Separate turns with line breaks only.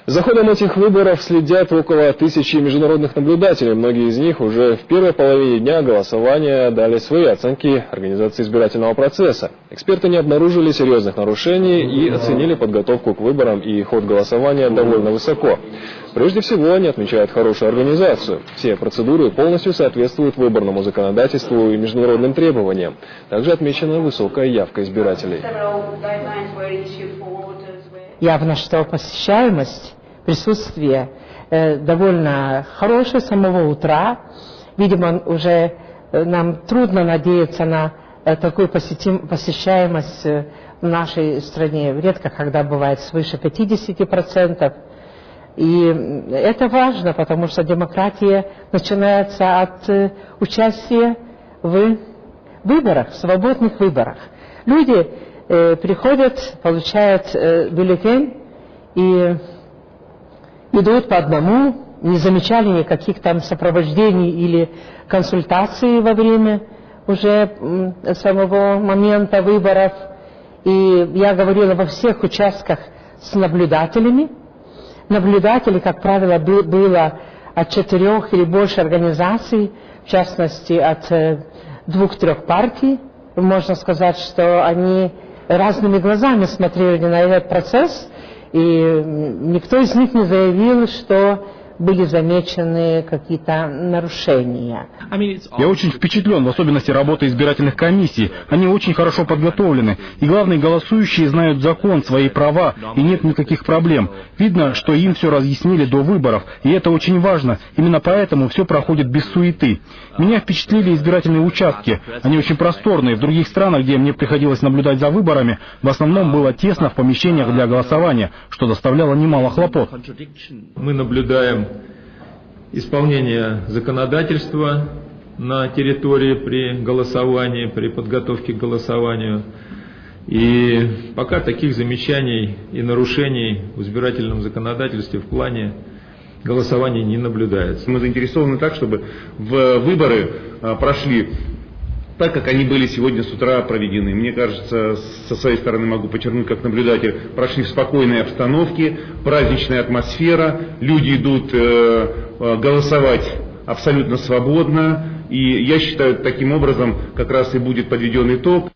За ходом этих выборов следят около 1000 международных наблюдателей. Многие из них уже в первой половине дня голосования дали свои оценки организации избирательного процесса. Эксперты не обнаружили серьезных нарушений и оценили подготовку к выборам и ход голосования довольно высоко. Прежде всего, они отмечают хорошую организацию. Все процедуры полностью соответствуют выборному законодательству и международным требованиям. Также отмечена высокая явка избирателей.
Явно, что посещаемость, присутствие довольно хорошее с самого утра. Видимо, уже нам трудно надеяться на такую посещаемость в нашей стране. Редко, когда бывает свыше 50%. И это важно, потому что демократия начинается от участия в выборах, свободных выборах. Люди приходят, получают бюллетень и идут по одному, не замечали никаких там сопровождений или консультаций во время уже самого момента выборов. И я говорила во всех участках с наблюдателями. Наблюдателей, как правило, было от 4 или больше организаций, в частности от 2-3 партий. Можно сказать, что они разными глазами смотрели на этот процесс, и никто из них не заявил, что были замечены какие-то нарушения.
Я очень впечатлен, в особенности работы избирательных комиссий. Они очень хорошо подготовлены. И главные голосующие знают закон, свои права, и нет никаких проблем. Видно, что им все разъяснили до выборов, и это очень важно. Именно поэтому все проходит без суеты. Меня впечатлили избирательные участки. Они очень просторные. В других странах, где мне приходилось наблюдать за выборами, в основном было тесно в помещениях для голосования, что доставляло немало хлопот.
Мы наблюдаем исполнение законодательства на территории при голосовании, при подготовке к голосованию. И пока таких замечаний и нарушений в избирательном законодательстве в плане голосования не наблюдается.
Мы заинтересованы так, чтобы выборы прошли так, как они были сегодня с утра проведены. Мне кажется, со своей стороны могу подчеркнуть, как наблюдатель, прошли в спокойной обстановке, праздничная атмосфера, люди идут голосовать абсолютно свободно, и я считаю, таким образом как раз и будет подведен итог.